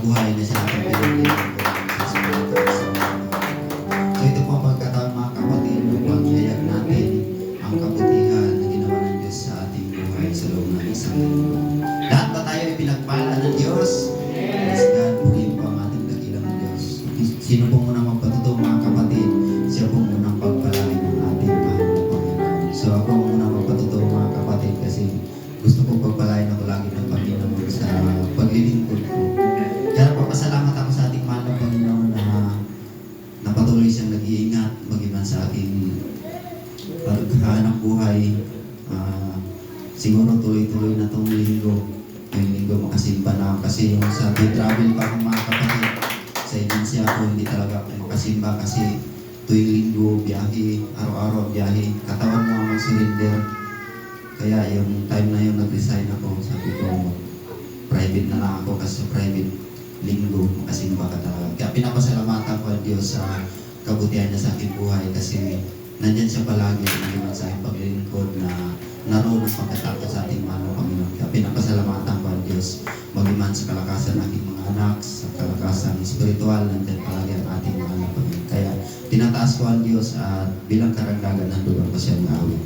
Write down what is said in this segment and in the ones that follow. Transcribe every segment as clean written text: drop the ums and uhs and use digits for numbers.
mabuhay na siya at pinagpiliin ko sa Espiritu Santo. So ito po ang pagkataon mga kapatid upang iyayag natin ang kabutihan na ginawa ng Diyos sa ating buhay sa loob ng isang linggo. Lahat ba tayo ay pinagpala ng Diyos? Yes, God, purihin po ang ating dakilang Diyos. Sino po muna magpatuto mga kapatid? Siya po munang pagpalain ng ating mahal na Panginoon. So ako muna magpatuto mga kapatid kasi gusto ko pagpalain ako lagi ng Panginoon sa paglilingkod ko. Kaya papasalamat ako sa ating mahal na Panginoon na patuloy siyang nag-iingat magiman sa aking paghahanap buhay. Siguro tuloy-tuloy na itong linggo. Yung linggo makasimba na kasi yung sa travel pa akong mga kapatid sa agency ako, hindi talaga ako makasimba kasi tuwing linggo, biyahe, araw-araw biyahe, katawan mo ang mag-surrender. Kaya yung time na yun nag-resign ako, sabi ko private na lang ako kasi sa private linggo makasimba ka talaga. Kaya pinapasalamatan ko ang Diyos sa kabutihan niya sa aking buhay kasi nandyan siya palagi naman sa aking paglilingkod na naroon ang pagkatakot sa ating mahal na Panginoon. Kaya pinapasalamatan ko ang Diyos magiman sa kalakasan ng aking mga anak, sa kalakasan spiritual, nandyan palagi ang ating mahal na Panginoon. Kaya tinataas ko ang Diyos at bilang karagdagan ng dulang ko siyang awit.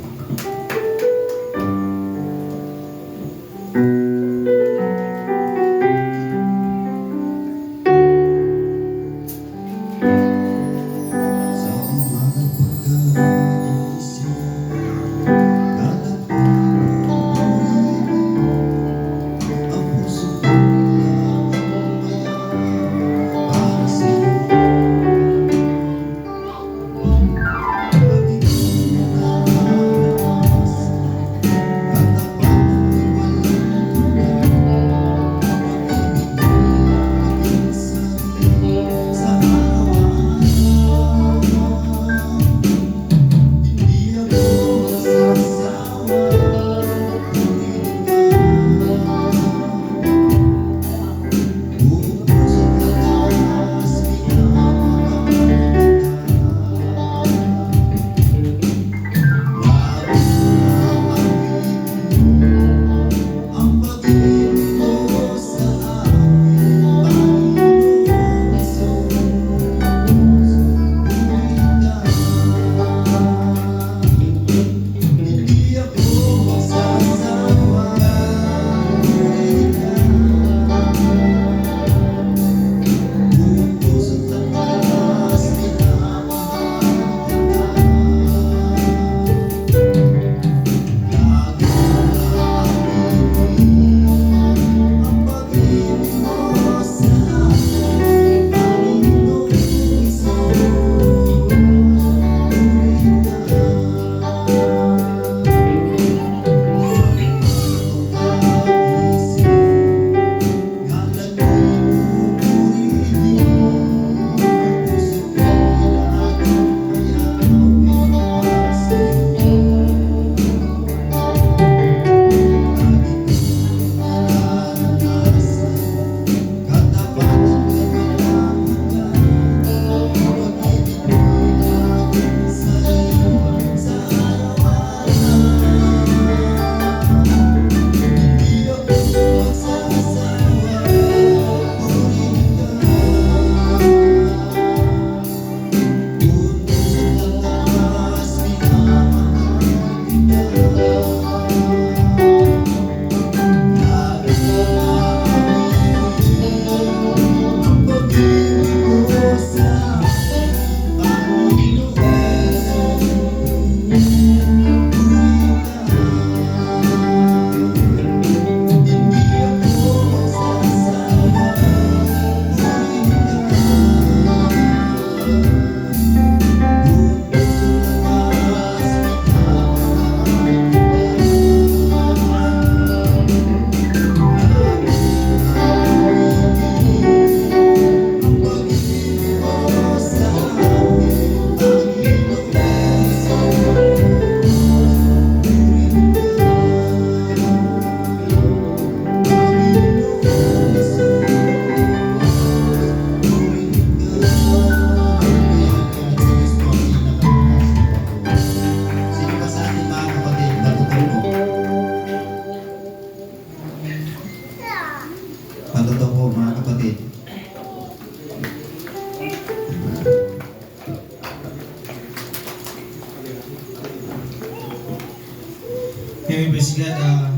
God.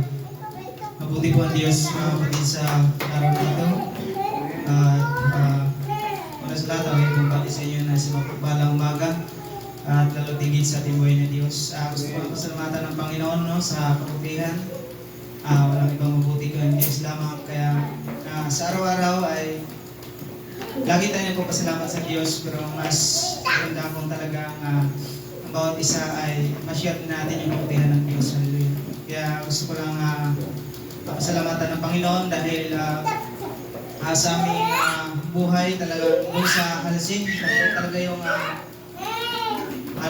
Mabuti po ang Diyos mga kapatid sa araw na ito. At una sa lahat, ay kumpati sa inyo na sa mapagpalang umaga at lalo tigit sa ating buhay na Diyos. Gusto ko pasalamatan ng Panginoon no, sa kabutihan. Walang ibang mabuti ko ang Diyos lamang. Kaya sa araw-araw ay lagi tayo nagpapasalamat sa Diyos, pero mas maganda kung talagang ang bawat isa ay ma-share natin yung kabutihan ng Diyos. Hallelujah. Kaya gusto ko lang pasalamatan ng Panginoon dahil sa aming buhay talagang doon sa Halasin, talaga yung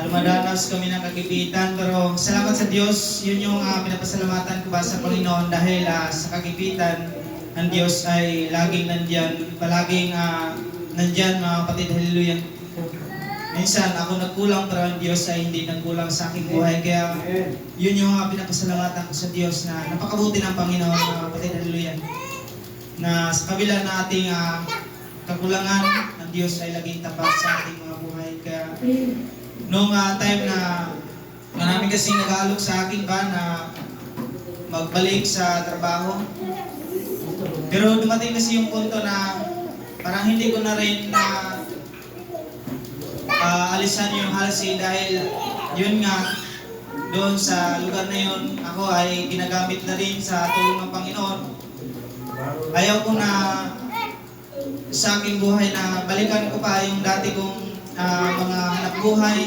dumadanas kami ng kagipitan, pero salamat sa Diyos, yun yung pinapasalamatan ko ba sa Panginoon dahil sa kagipitan ang Diyos ay laging nandyan, palaging nandyan mga kapatid, hallelujah. Minsan ako nagkulang pero ang Diyos ay hindi nagkulang sa aking buhay, kaya yun yung pinapasalamatan ko sa Diyos na napakabuti ng Panginoon mga kapatid, hallelujah. Na sa kabila na ating kakulangan, ang Diyos ay laging tapat sa ating mga buhay. Kaya noong time na marami kasing nag-aalok sa akin ba na magbalik sa trabaho, pero dumating kasi yung punto na parang hindi ko na rin alisan yung Halasin dahil yun nga, doon sa lugar na yun, ako ay ginagamit na rin sa tulong ng Panginoon. Ayaw ko na sa aking buhay na balikan ko pa yung dati kong mga hanap buhay.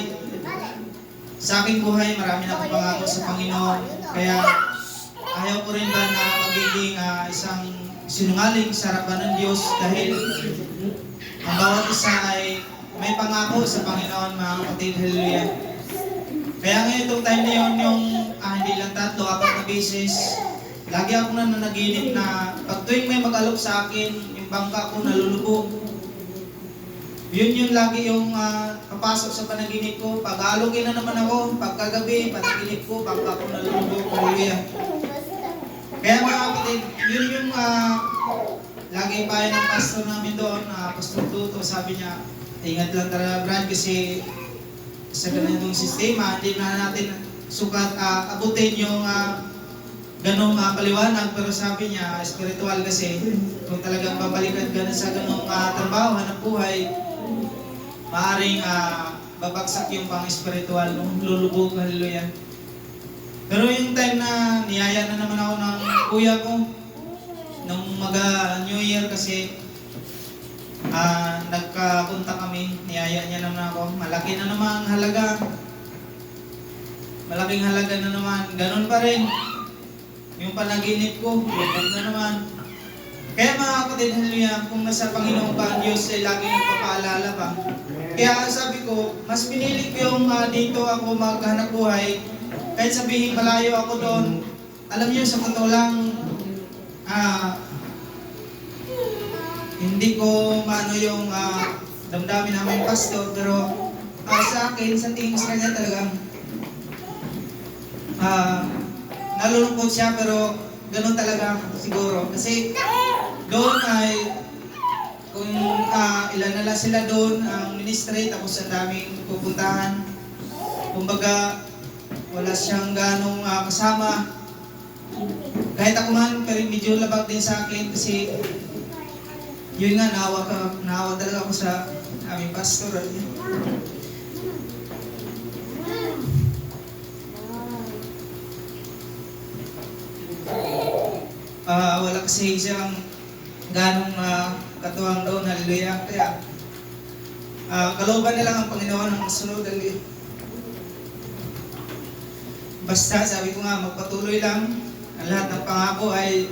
Sa aking buhay, marami na akong pangako sa Panginoon. Kaya ayaw ko rin ba na magiging isang sinungaling sa harapan ng Diyos dahil ang bawat isa ay may pangako sa Panginoon mga kapatid, hallelujah. Kaya ngayon itong time na yun, yung hindi lang 3, 4 na beses, lagi ako na nanaginip na pag tuwing may mag-alok sa akin, yung bangka ko nalulubog. Yun yung lagi yung papasok sa panaginip ko. Pag-aalogin na naman ako, pagkagabi, panaginip ko, bangka ko nalulubog, hallelujah. Kaya mga kapatid, yun yung lagi pa ng pastor namin doon, Pastor Tuto, sabi niya, ingat lang talaga Brad kasi sa ganitong sistema, hindi na natin sukat abutin yung ganong paliwanag, pero sabi niya, spiritual kasi, kung talagang babalikan ka na sa ganong trabaho, hanap buhay, maaaring babagsak yung pang-spiritual, lulubog, hallelujah. Pero yung time na niyaya na naman ako ng kuya ko, nung New Year kasi, nagkapunta kami, niyaya niya naman ako, malaki na naman ang halaga. Malaking halaga na naman, ganun pa rin. Yung panaginip ko, lubog na naman. Kaya mga kapatid, hallelujah, kung nasa Panginoon ka ang Diyos ay lagi nagpapaalala ba. Kaya sabi ko, mas pinili ko yung dito ako maghanap buhay, kahit sabihin malayo ako doon. Alam niyo, sa totoo lang, hindi ko maano yung damdamin namin pastor, pero sa akin, sa tingin sa kanya talagang nalulungkot siya, pero ganun talaga siguro. Kasi doon ay, kung ilan na lang sila doon, ang ministry, tapos ang daming pupuntahan. Kumbaga, wala siyang ganong kasama. Kahit ako man, pero medyo labag din sa akin kasi yun nga, naawa talaga ako sa aming pastor. Wala kasi siyang ganong katuwang doon, hallelujah. Kaya kalooban na lang ang Panginoon ang sunod, hallelujah. Basta sabi ko nga, magpatuloy lang. Ang lahat ng pangako ay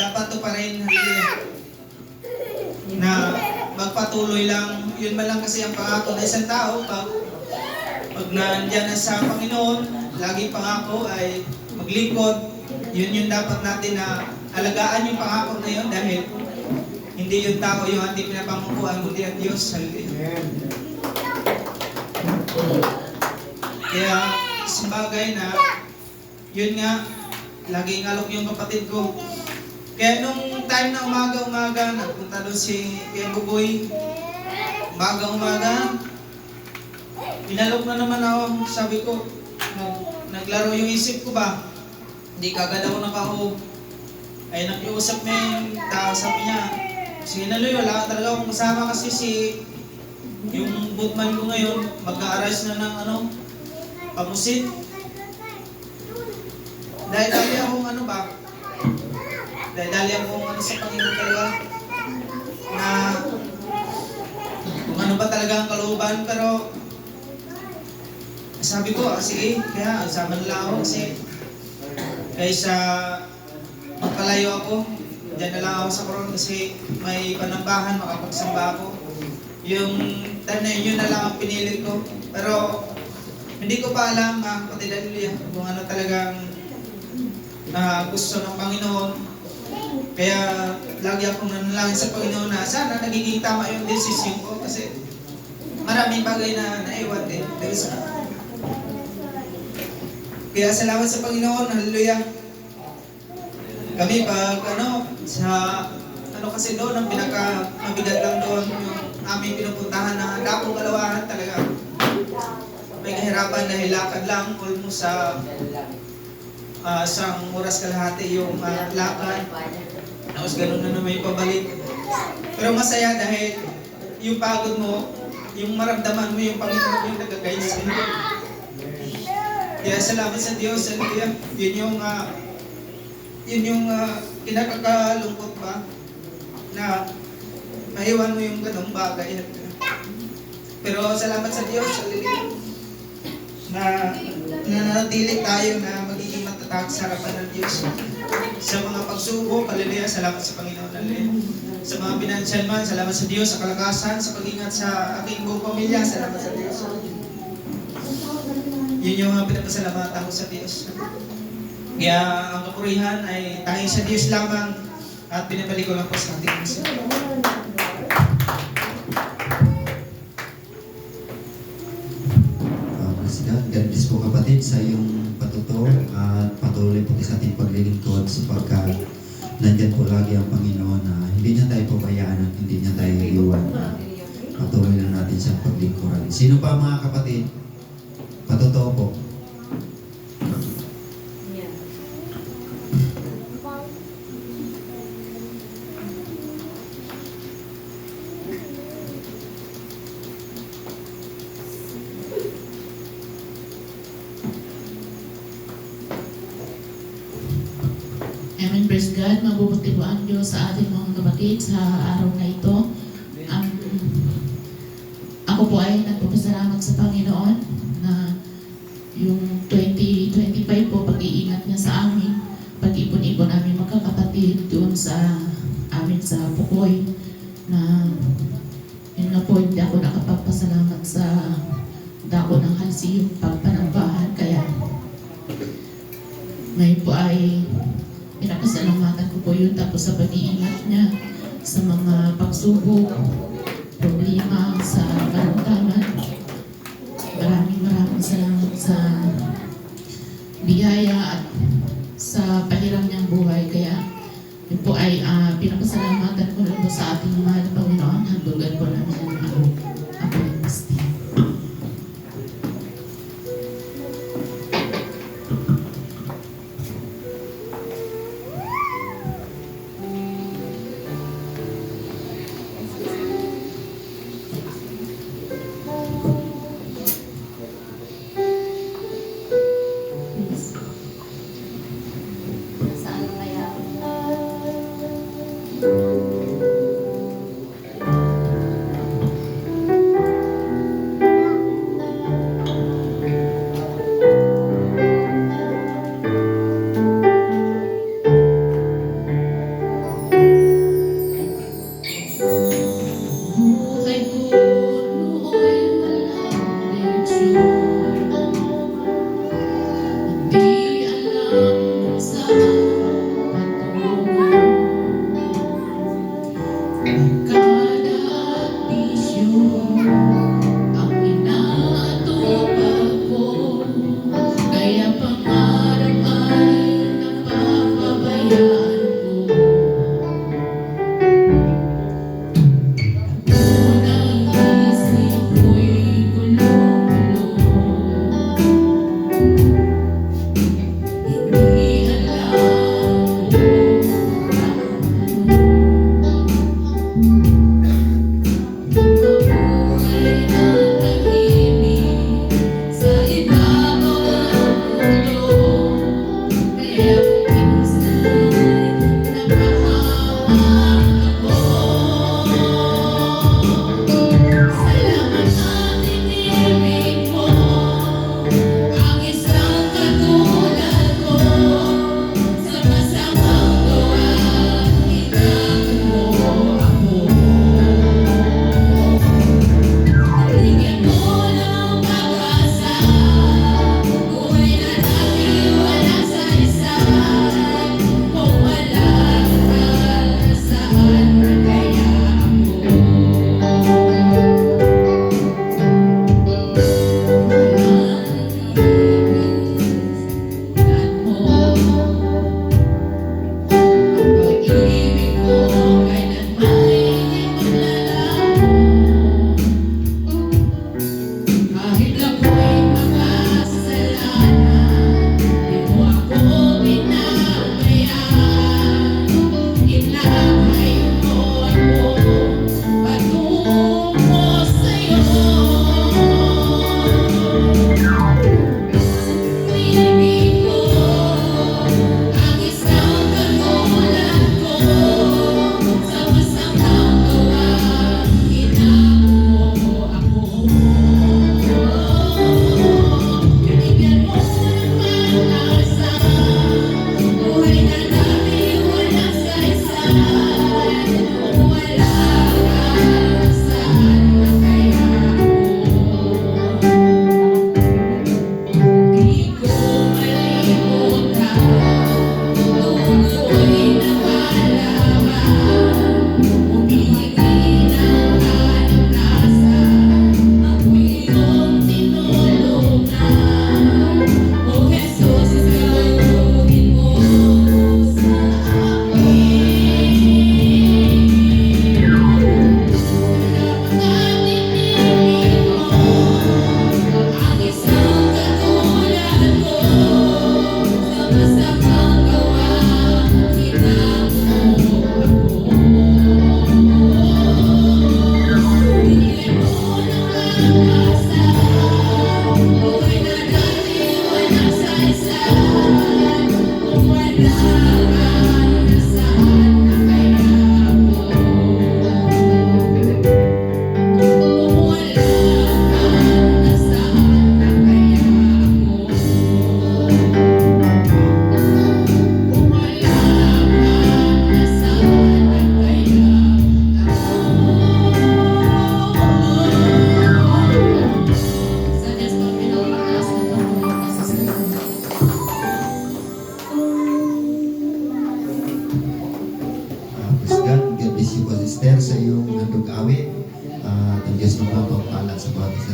dapat to pa rin, hallelujah. Na magpatuloy lang. Yun man lang kasi ang pangako na isang tao. Pag nandiyan na sa Panginoon, lagi pangako ay maglingkod. Yun yung dapat natin na alagaan yung pangako na yun dahil hindi yung tao yung ating pinapangukuhan, kundi ang Diyos. Hallelujah. Kaya isang bagay na yun nga, laging alok yung kapatid ko. Kaya nung time na umaga-umaga, nagpunta doon si Kuya Buboy. Umaga-umaga, pinalok na naman ako. Sabi ko, naglaro yung isip ko ba, hindi kagad ako nakahog. Ay nakiusap na yung tao, sabi niya, sige na Loy, wala ka talaga akong kasama kasi yung bootman ko ngayon, mag-a-arise na ng pamusit. Dahil akong dahil akong sa Panginoon talaga, na kung ano ba talaga ang kalooban, pero sabi ko, sige, kaya sama na lang ako kasi kaysa magpalayo ako, dyan na lang ako sa koron kasi may panambahan, makapagsamba ako. Yung time na yun na lang ang pinili ko. Pero hindi ko pa alam, kapatid Hallelujah, kung ano talagang gusto ng Panginoon. Kaya lagi akong nanalangin sa Panginoon na sana nagiging tama yung desisyon ko kasi maraming bagay na naiwan din. Kaya salamat sa Panginoon, hallelujah. Kami pag kasi doon, ang pinaka-mabigat lang doon, yung aming pinupuntahan na dakong kalawahan talaga. May kahirapan dahil lakad lang, almost sa isang oras kalahati yung lakad. Tapos ganun na naman yung pabalik. Pero masaya dahil yung pagod mo, yung maramdaman mo yung Panginoon yung nag-guide sa inyo. Kaya salamat sa Diyos, hallelujah. Yun yung kinakakalungkot pa na maiwan mo yung ganung bagay. Pero salamat sa Diyos, hallelujah, na nananatili tayo na magiging matatag sa harapan ng Diyos. Sa mga pagsubok, hallelujah, salamat sa Panginoon, hallelujah. Sa mga financial man, salamat sa Diyos, sa kalakasan, sa pag-ingat sa aking buong pamilya, salamat sa Diyos. Yun yung pinapasalamatan ko sa Diyos. Kaya ang kapurihan ay tanging sa Diyos lamang at pinabalik ko lang po sa ating Diyos. God bless po kapatid sa iyong patuto at patuloy po sa ating paglilingkod sapagkat nandyan po lagi ang Panginoon na hindi niya tayo pabayaan at hindi niya tayo iiwan. Patuloy lang natin sa paglingkuran. Sino pa mga kapatid? Patotoo po. Amen, praise God. Mabubuti po ang Diyos sa ating mga kapatid sa araw na ito. Ako po ay nagpapasalamat sa Panginoon na yung 2025 po, pag-iingat niya sa amin, pag-ipon-ipon namin magkakapatid doon sa amin sa Pukoy, na yun na po, hindi ako nakapagpasalamat sa dako ng halsi yung pagpanambahan. Kaya ngayon po ay pinapasalamatan ko po yun, tapos sa pag-iingat niya sa mga pagsubok, problema sa karamdaman. Maraming salamat sa biyaya at sa pahiram niyang buhay. Kaya yun po ay pinapasalamatan ko lang po sa ating mahal na Panginoon. Handulgan po namin ang Apo ng Kristi. Saan kaya? Buhay ko nooy walang direksyon. Di alam kung saan patungo. Barkada at bisyo ang inaatupag ko. Kaya pangarap ay napapabayaan ko. Unang isip ko'y gulong-gulo.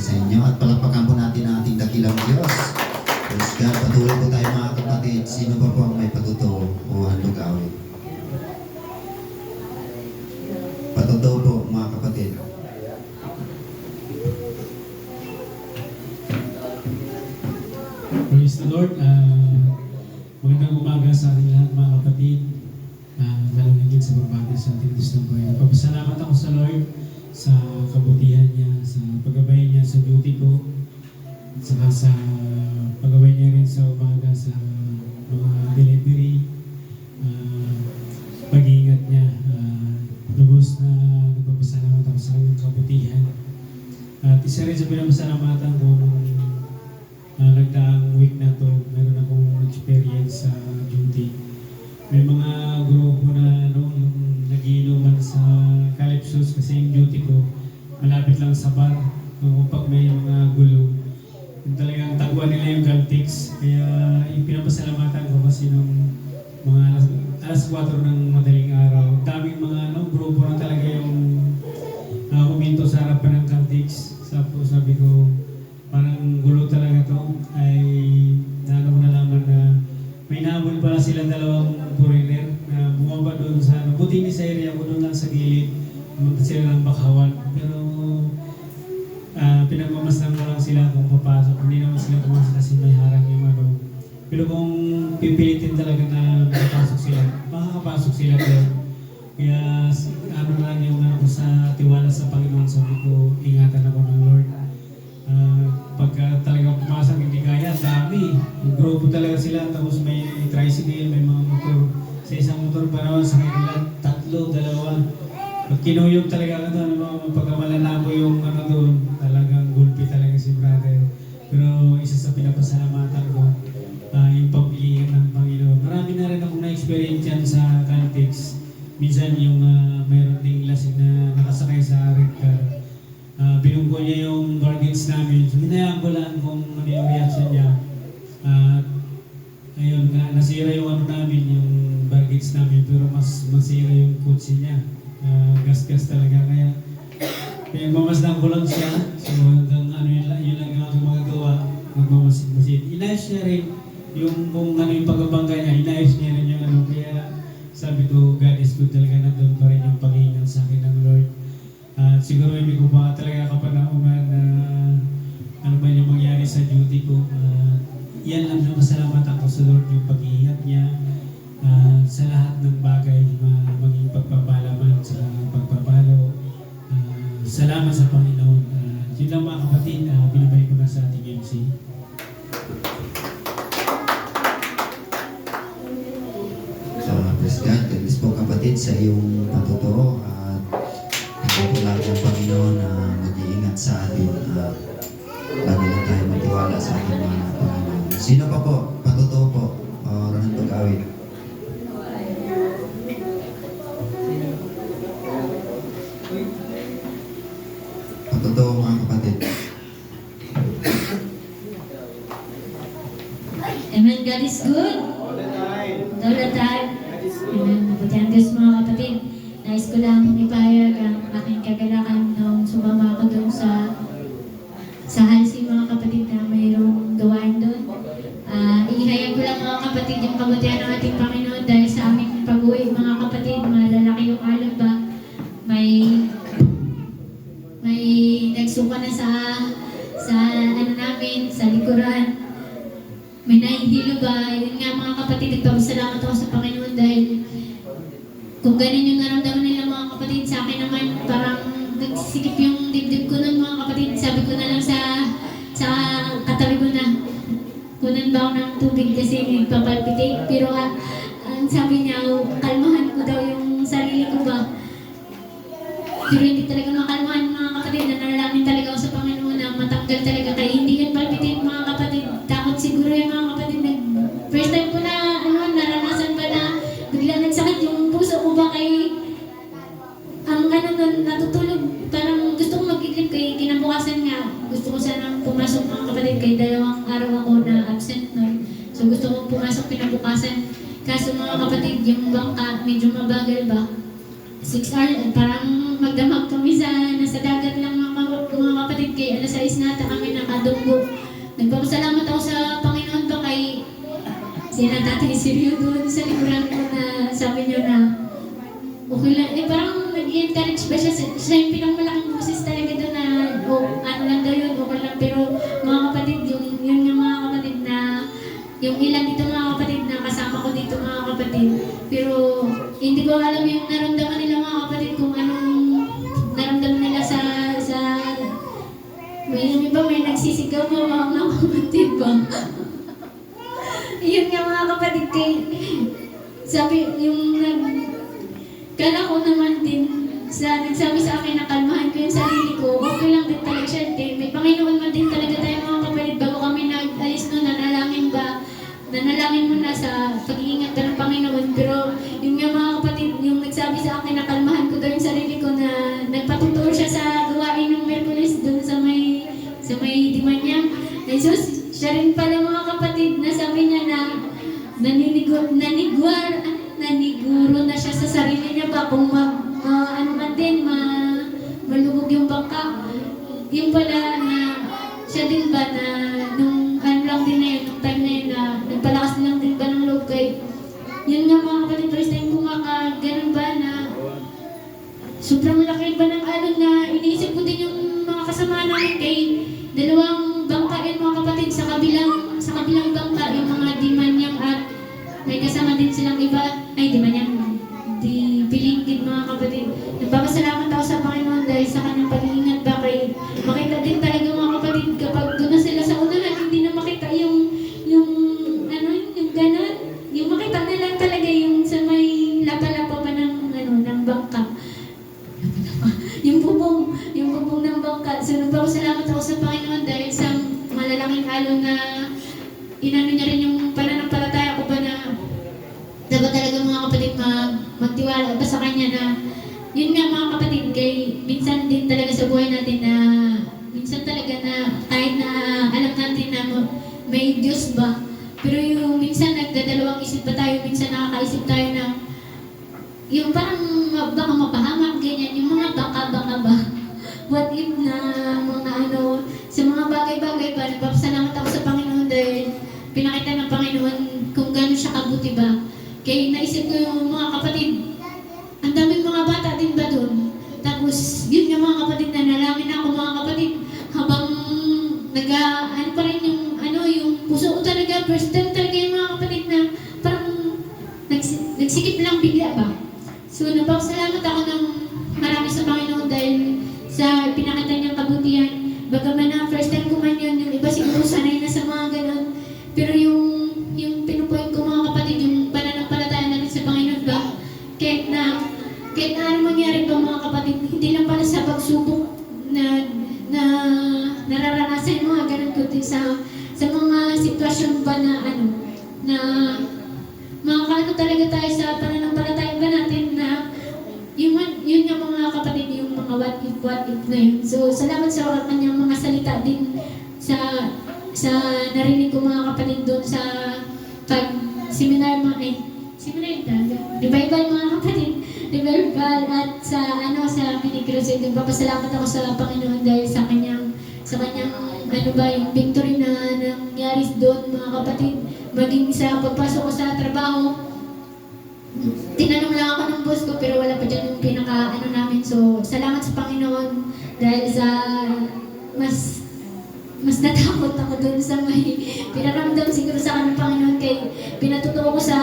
sa inyo at palakpakan po natin ang ating dakilang Diyos. Praise God. Patuloy po tayo mga kapatid. Sino ba po ang may patuto o handog awit? Patuto po mga kapatid. Praise the Lord. Magandang umaga sa ating lahat mga kapatid. Lalong higit sa pagbati sa ating Diyos ng buhay. Nagpapasalamat ako sa Lord sa kabutihan niya, sa paggabay niya sa duty ko, at saka sa paggabay niya rin sa umaga sa mga delivery, pag-iingat niya. Lubos na nagpapasalamat ako sa kanyang kabutihan. At isa rin sa pinapasalamatan ko nung nagdaang week na to, meron akong experience sa duty. May mga grupo na yung nagiinuman sa Calypsos kasi yung duty ko malapit lang sa bar. So, pag may mga gulo, yung talagang taguan nila yung Caltex. Kaya yung pinapasalamatan ko kasi nung mga alas 4 ng madaling araw, daming mga grupo na talaga yung huminto sa harapan ng Caltex. Sabi ko, parang gulo talaga to. Ay mo nalaman na may nahabol pala silang dalawang foreigner na bumaba doon sa buti ni sa area ko doon lang sa gilid. Pumunta sila ng Bakawan. Pero pinagmamasdan ko lang sila kung papasok. Hindi naman sila pumasok kasi may harang yung ano. Pero kung pipilitin talaga na makapasok sila, makakapasok sila doon. Kaya ano lang yung ako sa tiwala sa Panginoon, sabi ko, ingatan ako ng Lord. Pagka talagang pumasok hindi kaya, dami. Grupo talaga sila, tapos may tricycle, may mga motor. Sa isang motor pa naman, sa kanila, 3, 2. Pag kinuyog talaga ka doon, pagkamalanabo yung ano doon, talagang gulpi talaga si brother. Pero isa sa pinapasalamatan ko, yung pag-iingat ng Panginoon. Marami na rin akong na-experience yan sa Caltex. Minsan yung mayroon ding lasing na nakasakay sa red car. Binunggo niya yung bargains namin. So, hinayaan ko lang kung ano yung reaction niya. Ayun, nasira yung ano namin, yung bargains namin, pero mas masira yung kotse niya. Gas-gas talaga. Kaya mamasdan ko lang siya. So, hanggang ano yun lang yung aking magagawa. Magmamasid-masid. Inayos niya rin yung kung ano yung pagbabangga niya. Inayos niya rin yung ano. Kaya sabi ko, God is good talaga. Nandun pa rin yung pag-iingat sa akin ng Lord. Siguro hindi ko pa talaga kapanahongan na ano ba yung mangyari sa duty ko. Yan lang na masalamat ako sa Lord yung pag-iingat niya sa lahat ng bagay, maging pagpapalaman sa pagpapalo. Salamat sa Panginoon. Yun lang mga kapatid, binabay ko na sa ating MC. So, praise God. God bless po kapatid sa iyong patuto. Ako po lagi ang Panginoon na mag-iingat sa atin. Lagi lang tayo magtiwala sa ating mga Panginoon. Sino pa po? Patuto po. O handog awit? Patuto mga kapatid. Amen. God is good. All the time. Amen. Mabuti ang Diyos mga kapatid. Nais ko lang ipahayag ang aking kagalakan nung sumama ako doon sa Halsey mga kapatid na mayroong gawain doon. Ihayag ko lang mga kapatid yung kabutihan ng ating Panginoon dahil sa aming pag-uwi mga kapatid, malalaki yung alab ba? May nagsuka na sa ano namin, sa likuran. May nahihilo ba? Yun nga mga kapatid, nagpapasalamat ako sa Panginoon dahil kung ganun yung naramdaman nila mga kapatid, sa akin naman parang nagsisikip yung dibdib ko nun mga kapatid. Sabi ko na lang sa katabi ko na, kunan ba ako ng tubig kasi nagpapalpitate. Pero ang sabi niya, kalmahan ko daw yung sarili ko ba. Pero hindi talaga makalmahan mga kapatid. Nanalangin talaga ako sa Panginoon na matanggal talaga kayo. Hindi yan palpitate mga kapatid. Takot siguro yung mga kapatid. First time ko na naranasan ba na bigla nagsakit yung puso ko ba kay ang natutulog. Parang gusto ko mag-idlip kay kinabukasan nga. Gusto ko sanang pumasok mga kapatid kay 2 araw ako na absent nun. So gusto ko pumasok kinabukasan. Kaso mga kapatid, yung bangka medyo mabagal ba? 6 hours, parang magdamag kami nasa dagat lang mga kapatid. kapatid, kay alas 6 na ata kami nakadunggo. Nagpapasalamat ako sa Panginoon ba kay sina Tatay Sirio doon sa likuran ko na sabi niyo na okay lang. Eh parang nag-encourage ba siya? Siya yung pinakamalaking boses talaga doon na ano lang daw yun, okay lang. Pero mga kapatid, yun yung mga kapatid na yung ilan dito mga kapatid na kasama ko dito mga kapatid. Pero hindi ko alam yung naramdaman nila mga kapatid kung anong naramdaman nila sa may iba may nagsisigaw mga kapatid ba? Yun nga mga kapatid kay sabi yung kala ko naman din nagsabi sa akin na kalmahan ko yung sarili ko, okay lang din talaga siya. May Panginoon man din talaga tayo mga kapatid bago kami nag-alis noon, nanalangin muna sa pag-iingat ng Panginoon. Pero yung nga mga kapatid, yung nagsabi sa akin na kalmahan ko daw yung sarili ko na nagpatutur siya sa gawain ng Merkulis doon sa may Dimanyang. Jesus, siya rin pala mga kapatid na sabi niya na naniguro na siya sa sarili niya ba kung malubog yung bangka. Yung pala na siya din ba na nung ano lang din na yun, nung time na yun na nagpalakas lang din ba ng loob kay yun nga mga kapatid, first time ko ganun ba na sobrang laki ba ng alon na iniisip ko din yung mga kasama namin kay dalawang bangka yun mga kapatid sa kabilang bangka yung mga Dimanyang at may kasama din silang iba ay Dimanyang di Pilingkid mga kapatid. Nagpapasalamat ako sa Panginoon dahil sa kanyang pag-iingat ba kay makita din talaga mga kapatid kapag doon na sila sa unahan hindi na makita yung ganon yung makita na lang talaga yung sa may lapa-lapa pa ng bangka yung bubong ng bangka. So nagpapasalamat ako sa Panginoon dahil sa malalaking alon na inano niya rin yung pananampalataya ko ba na dapat talaga mga kapatid magtiwala ba sa kanya na yun nga mga kapatid kay minsan din talaga sa buhay natin na minsan talaga na kahit na alam natin na may Diyos ba pero yung minsan nagdadalawang isip ba tayo, minsan nakakaisip tayo na yung parang baka mapahamak ganyan, yung mga baka ba what if na mga sa mga bagay-bagay ba nagpapasalamat ako sa Panginoon dahil pinakita ng Panginoon kung gano'n siya kabuti ba. Kaya naisip ko yung mga kapatid, ang daming mga bata din ba doon? Tapos, yun nga mga kapatid, nanalangin ako mga kapatid, habang pa rin yung puso ko talaga, first time talaga yung mga kapatid na parang nagsikip lang bigla ba? So, nagpapasalamat ako ng marami sa Panginoon dahil sa pinakita niyang kabutihan. Bagaman na first time ko man yun, yung iba siguro sanay na sa mga ganon. Pero yung pinupoint ko mga kapatid, yung pananampalataya natin sa Panginoon ba? Kahit na ano mangyari pa mga kapatid, hindi lang pala sa pagsubok na nararanasan mga ganun kundi sa mga sitwasyon ba na na makakaano talaga tayo sa pananampalataya ba natin na yun yung mga kapatid, yung mga what if na yun. So, salamat sa kanyang mga salita din sa narinig ko mga kapatid doon sa pag-seminar revival mga kapatid, revival at sa mini crusade. Nagpapasalamat ako sa Panginoon dahil sa kanyang yung victory na nangyari doon mga kapatid. Maging sa pagpasok ko sa trabaho, tinanong lang ako ng boss ko pero wala pa dyan yung pinaka namin. So, salamat sa Panginoon dahil sa mas natakot ako doon sa may pinaramdam siguro sa akin ng Panginoon kay pinatutuwa ko sa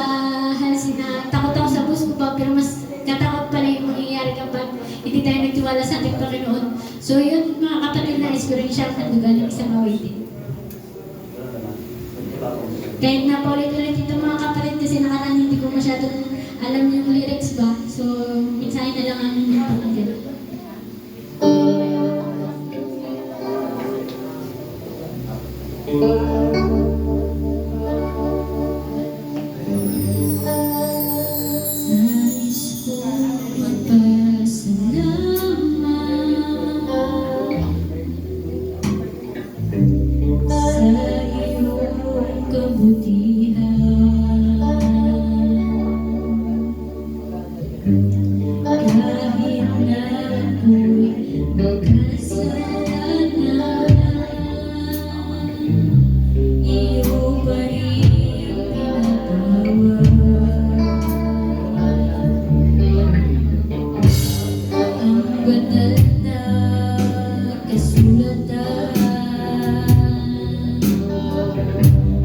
halsin na takot ako sa boss ko pa pero mas katakot pala yung mangyayari kapag hindi tayo nagtiwala sa ating Panginoon. So, yun mga kapatid na experiential na duga ng isang awitin. Kahit na paulit-ulit ito mga kapatid kasi nakaraan hindi ko masyadong alam yung lyrics ba. So, minsan na lang ang pakinggan. Nais ko magpasalamat sa iyong kabutihan. Kahit banal na kasulatan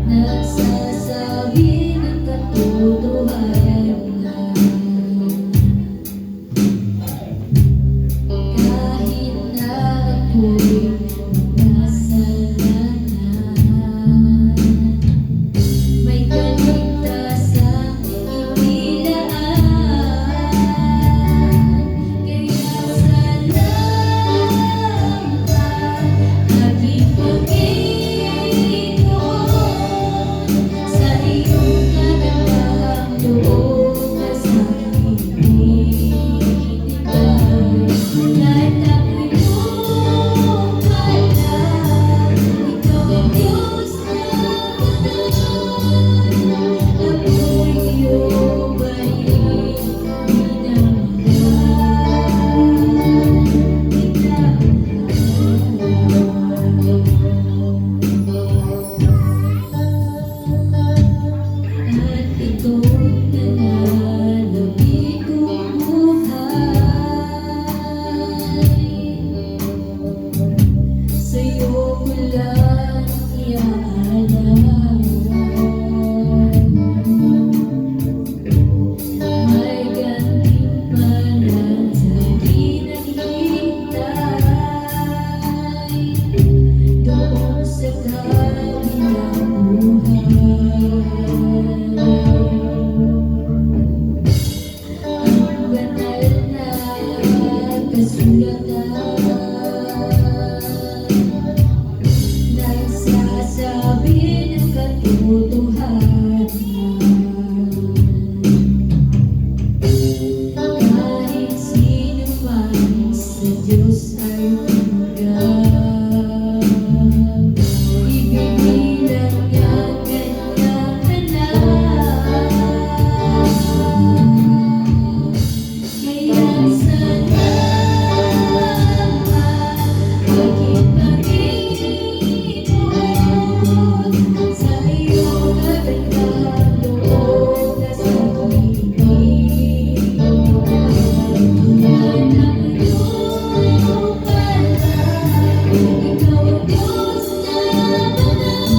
nagsasabi ng katotohanan. Kahit na ako'y makasalanan, may kaligtasang inilaan. Kaya salamat, aking Panginoon, sa iyong kagandahang loob na sa aking ibinigay. Kahit ako'y lumala, ikaw ang Diyos na banal. Ako'y iyong bayin, at ito nananabi kong buhay. Sa'yo ko lang iaalay. May gantimpalan sa pinaghihintay doon sa kabilang buhay. Ang banal na kasulatan nagsasabi ng katotohanan. Kahit sino man sa Diyos ay tumanggap, ibibilang niya ang kanyang anak. Kaya salamat, aking Panginoon, sa iyong kagandahang loob na sa aking ibinigay. Kahit ako'y lumala, ikaw ang Diyos na banal.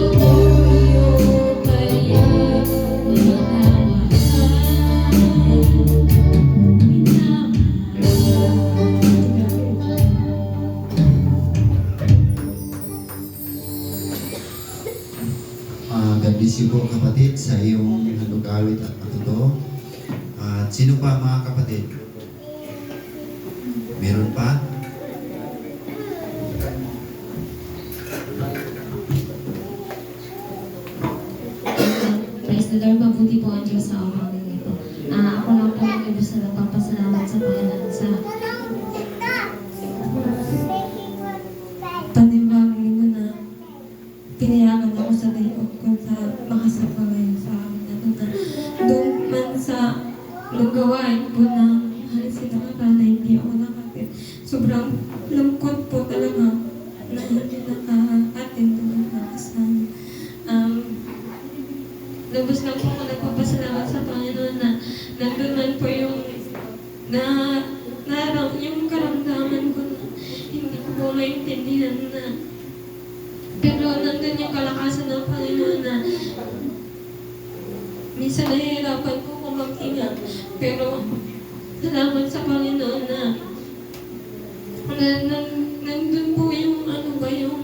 Ako'y iyong bayin, God bless you po kapatid sa iyong handog-awit at patuto. At sino pa mga kapatid? Meron pa? Praise the Lord, mabuti po ang Diyos sa araw nito. Ako lang po ang ibig sa nagpapasalamat sa Panginoon sa panibang linggo na pinayagan ako sa layok ko sa makasapa ngayon sa amin. At doon man sa lugawain po na halisin na na hindi ako nakatid. Sobrang lungkot po talaga na hindi naka-attend doon na kasama. Lubos lang po ako nagpapasalamat sa Panginoon na nandun man po yung yung karamdaman ko na hindi ko po maintindihan na pero nandun yung kalakasan ng Panginoon na minsan nahihirapan po ako maghinga pero salamat sa Panginoon na nandun po yung yung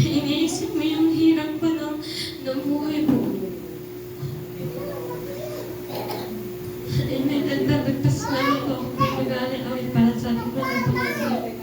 iniisip mo yung hirap pa ng buhay mo. Amen. At dadagtas namin po ako mag-aalay awit para sa ating mga Panginoon.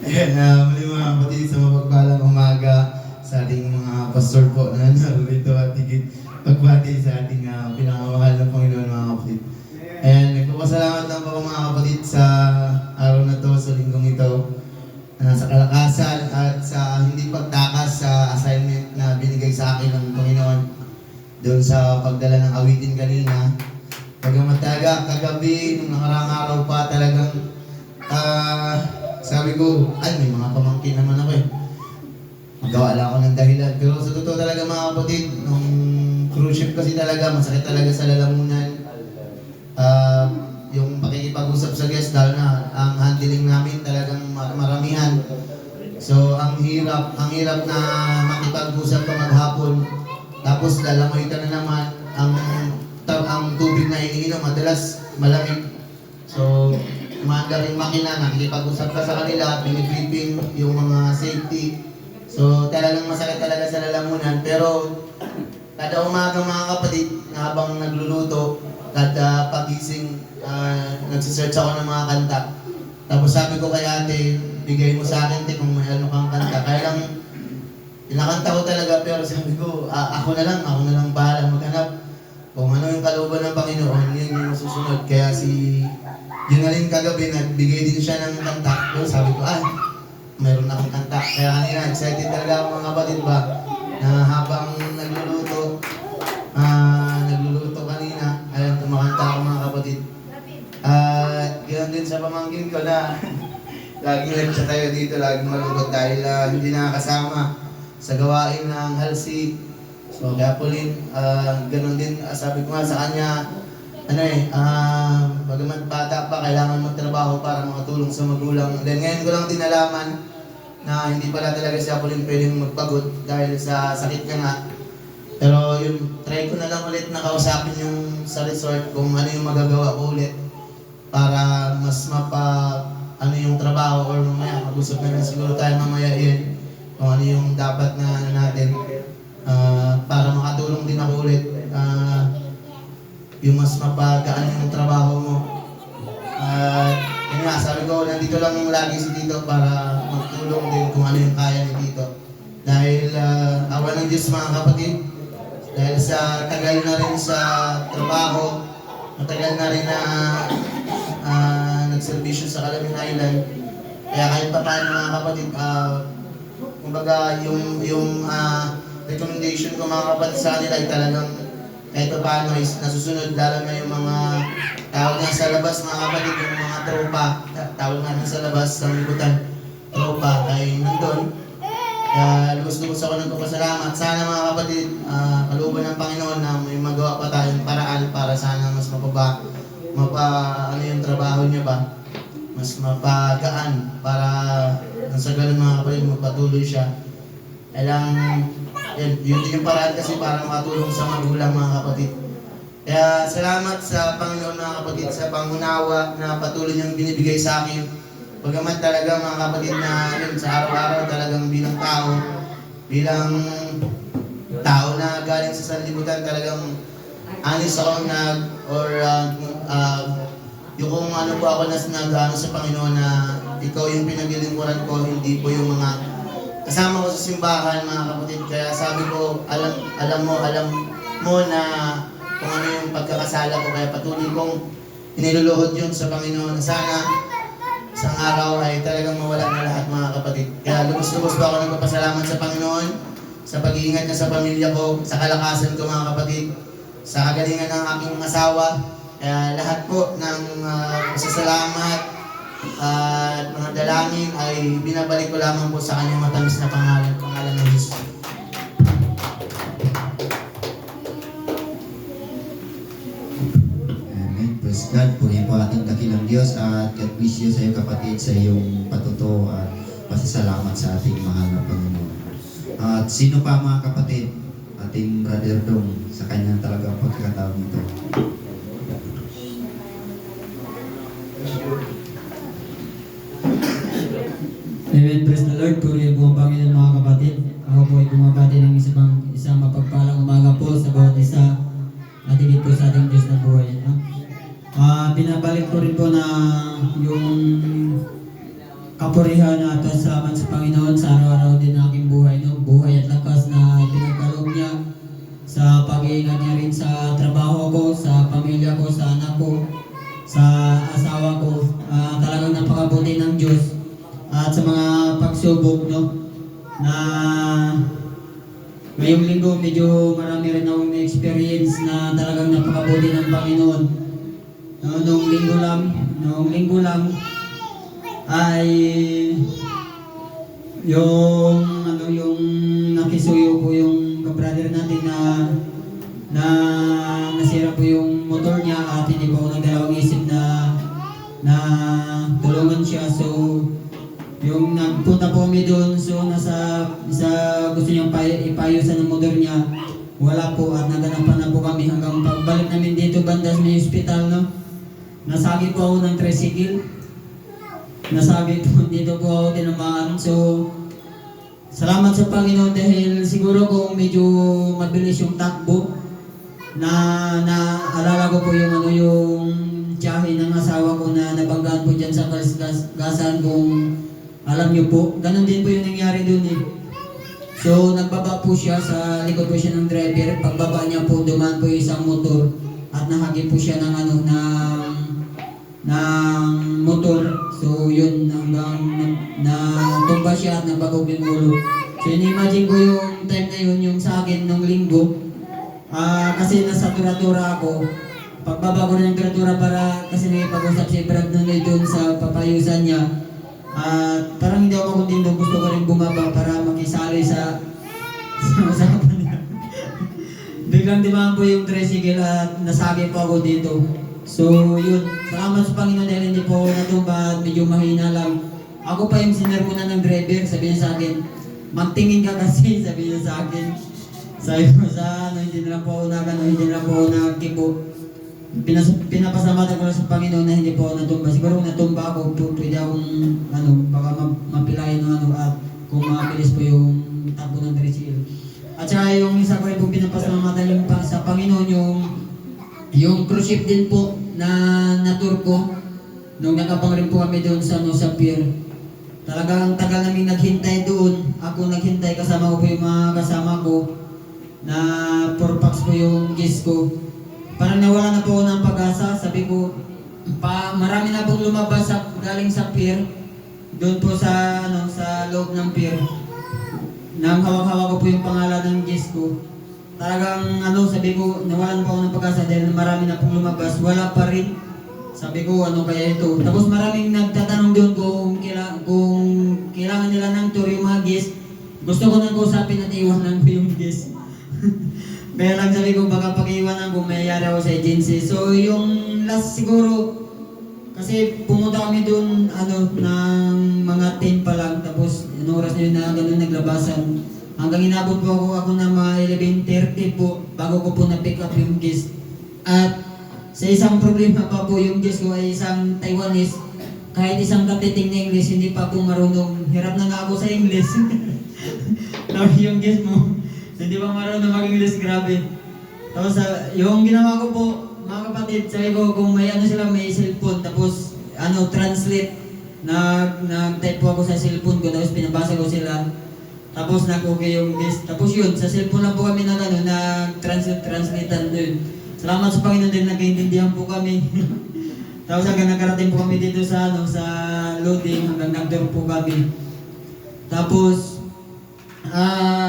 Ayan, muli mga kapatid sa mapagpalang umaga sa ating mga pastor po na narito at higit pagbati sa ating pinangamahal na Panginoon mga kapatid. Ayan, nagpapasalamat lang po mga kapatid sa araw na to, sa linggong ito, sa kalakasan at sa hindi pagtakas sa assignment na binigay sa akin ng Panginoon doon sa pagdala ng awitin kanina. Bagamat talaga kagabi, nung nakaraang araw pa talagang sabi ko, ay may mga pamangkin naman ako eh. Magawa lang ako ng dahilan. Pero sa totoo talaga mga kapatid, nung cruise ship kasi talaga, masakit talaga sa lalamunan. Yung pakikipag-usap sa guest, lalo na ang handling namin talagang maramihan. So ang hirap na makipag-usap ka maghapon. Tapos lalamoy ka na naman, ang tubig na iniinom madalas malamig. So umaanda rin makina, nakikipag-usap ka sa kanila, binibriefing yung mga safety. So talagang masakit talaga sa lalamunan. Pero kada umaga mga kapatid, na habang nagluluto, kada pagising, nagsisearch ako ng mga kanta. Tapos sabi ko kay ate, bigay mo sa akin kung may ano kang kanta. Kaya lang, pinakanta ko talaga, pero sabi ko, ako na lang bahala maghanap. Kung ano yung kalooban ng Panginoon, yun yung masusunod. Kaya yun na rin kagabi, nagbigay din siya ng kanta. Pero sabi ko, mayroon na akong kanta. Kaya kanina, excited talaga ako mga kapatid ba, na habang nagluluto kanina, ayun, tumakanta ako mga kapatid. At ganoon din sa pamangkin ko na laging nagsa tayo dito, laging malungkot dahil hindi nakakasama sa gawain ng halsi. So kaya po rin, ganoon din, sabi ko nga sa kanya, bagamat bata pa, kailangan magtrabaho para makatulong sa magulang. Then ngayon ko lang din nalaman na hindi pala talaga siya po rin pwedeng magpagod dahil sa sakit niya nga. Pero yun, try ko na lang ulit na kausapin yung sa resort kung ano yung magagawa ko ulit para mas yung trabaho or mamaya mag-usap na lang siguro tayo mamaya yun kung ano yung dapat na natin para makatulong din ako ulit yung mas mapagaan yung trabaho mo. Yun nga, sabi ko, nandito lang lagi si Tito para magtulong din kung ano yung kaya ni Tito. Dahil awa ng Diyos mga kapatid, dahil sa tagal na rin sa trabaho, matagal na rin na nagservisyo sa Calamine Island. Kaya kahit pa paano mga kapatid, kumbaga yung recommendation ko mga kapatid sa kanila ay talagang kahit pa paano ay nasusunod, lalo na yung mga tawag nga sa labas mga kapatid, yung mga tropa, tawag nga sa labas sa libutan, tropa ay nandun. Kaya lubos-lubos ako nagpapasalamat. Sana mga kapatid, kalooban ng Panginoon na may magawa pa tayong paraan para sana mas yung trabaho niya ba? Mas mapagaan para sa ganun mga kapatid, magpatuloy siya. Kailang, yun din yung paraan kasi para makatulong sa magulang mga kapatid. Kaya salamat sa Panginoon mga kapatid sa pangunawa na patuloy niyang binibigay sa akin. Bagamat talaga mga kapatid na sa araw-araw talagang bilang tao na galing sa sanlibutan, talagang honest ako yung kung ano po ako nag-ano sa Panginoon na ikaw yung pinaglilingkuran ko, hindi po yung mga kasama ko sa simbahan mga kapatid. Kaya sabi ko, alam mo na kung ano yung pagkakasala ko, kaya patuloy kong iniluluhod yun sa Panginoon na sana isang araw ay talagang mawala na lahat mga kapatid. Kaya lubos-lubos po ako nagpapasalamat sa Panginoon sa pag-iingat niya sa pamilya ko, sa kalakasan ko mga kapatid, sa kagalingan ng aking asawa. Kaya lahat po ng pasasalamat at mga dalangin ay binabalik ko lamang po sa kanyang matamis na pangalan ng Jesus. Praise God, purihin po ating dakilang Diyos at God bless you sa iyong kapatid sa iyong patuto at pasasalamat sa ating mahal na Panginoon. At sino pa mga kapatid, ating brother Dong sa kanyang talagang pagkakataon nito. Amen, praise the Lord. Purihin po ang Panginoon mga kapatid. Ako po ay bumabati ng isang mapagpalang umaga po sa bawat isa at higit po sa ating Diyos na buhay. binabalik ko rin po na yung kapurihan at salamat sa Panginoon sa araw-araw din ng aking buhay, no? Buhay at lakas na pinagkaloob niya sa pag-iingat niya rin sa trabaho ko, sa pamilya ko, sa anak ko, sa asawa ko. Talagang napakabuti ng Diyos at sa mga pagsubok, no? Na ngayong linggo medyo marami rin akong experience na talagang napakabuti ng Panginoon. Noong linggo lang ay yung nakisuyo po yung kabrother natin na nasira po yung motor niya at hindi po ako nagdalawang isip na tulungan siya. So yung nagpunta po kami doon, so gusto niyang ipayusan ng motor niya, wala po at naganapan na po kami hanggang pagbalik namin dito banda sa may hospital, no? Nasagi po ako ng tricycle. Nasagi po, dito po ako tinamaan. So, salamat sa Panginoon dahil siguro kung medyo mabilis yung takbo, alala ko po yung tiyahin ng asawa ko na nabanggaan po dyan sa gasan kung alam niyo po. Ganon din po yung nangyari dun eh. So, nagbaba po siya, sa likod po siya ng driver. Pagbaba niya po, dumaan po yung isang motor at nahagi po siya ng motor. So yun, hanggang natumba siya at nabagog yung ulo. So imagine ko yung time na yun, yung sa akin nung linggo. Kasi nasa tura-tura ako. Pagbaba ko na ng tura-tura para kasi nakipag-usap si Brad Nunoy doon sa papayusan niya. Parang hindi ako makundindo, gusto ko rin bumaba para makisali sa usapan niya. Biglang dimaan po yung tricycle at nasagi po ako dito. So yun, salamat sa Panginoon dahil hindi po natumba at medyo mahina lang. Ako pa yung sinermonan ng driver, sabi niya sa akin, magtingin ka kasi, sabi niya sa akin. Sabi ko hindi na lang po ako hindi na lang po ako nagkipo. Pinapasalamatan ko lang sa Panginoon na hindi po ako natumba. Siguro kung natumba ako, pwede akong baka mapilayan ng at kung mabilis po yung takbo ng tricycle. At saka yung isa ko rin po pinapasalamatan yung sa Panginoon yung cruise ship din po na tour ko nung nakabang rin po kami doon sa pier. Talagang tagal namin naghintay doon. Ako naghintay, kasama ko po yung mga kasama ko na 4 packs po yung guest ko. Parang nawala na po ako ng pag-asa. Sabi ko, marami na pong lumabas galing sa pier. Doon po sa loob ng pier. Nang hawak-hawak ko po yung pangalan ng guest ko. Talagang sabi ko, nawalan po ako ng pag-asa dahil marami na pong lumabas. Wala pa rin. Sabi ko, ano kaya ito? Tapos maraming nagtatanong doon kung kailangan nila ng tour yung mga guest. Gusto ko nang kausapin at iwanan ko yung guest. Kaya lang sabi ko, baka pag-iwanan ko, mayayari ako sa agency. So yung last siguro, kasi pumunta kami doon ng mga 10 pa lang. Tapos oras na yun na ganun naglabasan. Hanggang inabot po ako ng mga 11:30 po bago ko po na-pick up yung guest. At sa isang problema pa po, yung guest ko ay isang Taiwanese. Kahit isang katiting na English, hindi pa po marunong. Hirap na nga ako sa English. Tapos yung guest mo, hindi pa marunong mag-English, grabe. Tapos yung ginawa ko po, mga kapatid, sabi ko kung may may cellphone, tapos translate. Nag-type po ako sa cellphone ko, tapos pinabasa ko sila. Tapos nag-okay yung guest. Tapos yun, sa cellphone lang po kami nag-translate-translatean doon. Salamat sa Panginoon din, nag-iintindihan po kami. Tapos hanggang nakarating po kami dito sa loading, hanggang nag-door po kami. Tapos,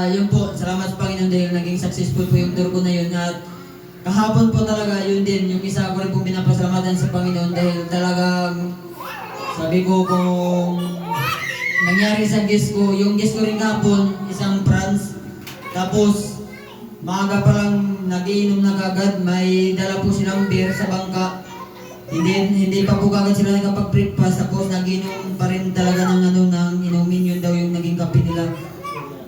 yun po, salamat sa Panginoon dahil naging successful po yung tour ko na yun. At kahapon po talaga, yun din, yung isa ko rin po pinapasalamatan sa Panginoon dahil talagang sabi ko kung nangyari sa guest ko, yung guest ko rin kahapon, isang France. Tapos, maaga pa lang nagiinom na kagad, may dala po silang beer sa bangka. Hindi pa po kagad sila nakapag-breakfast, tapos nagiinom pa rin talaga ng inumin, yun daw yung naging kape nila.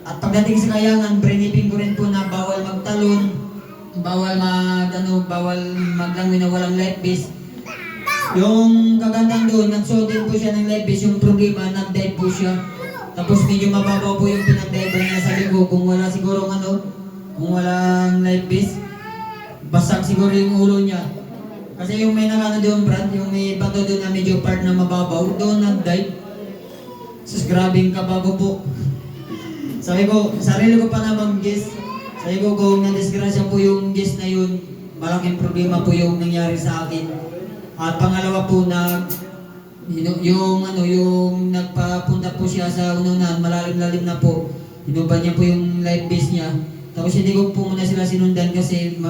At pagdating sa Kayangan, brinipin ko rin po na bawal magtalon, bawal maglangoy na walang life vest. Yung kagandang doon, nagsuot din po siya ng life vest, yung problema, nag-dive po siya. Tapos medyo mababaw po yung pinag-dive niya. Sabi ko, kung wala siguro kung walang life vest, basag siguro yung ulo niya. Kasi yung may nakano doon, Brad, yung may bato doon na medyo part na mababaw, doon nag-dive. Sus, grabing kabago po. Sabi ko, sarili ko pa namang guess. Sabi ko, kung nadisgrasya po yung guess na yun, malaking problema po yung nangyari sa akin. At pangalawa po na yung nagpapunta po siya sa ununan, malalim-lalim na po. Hinuban niya po yung life vest niya. Tapos hindi ko po muna sila sinundan kasi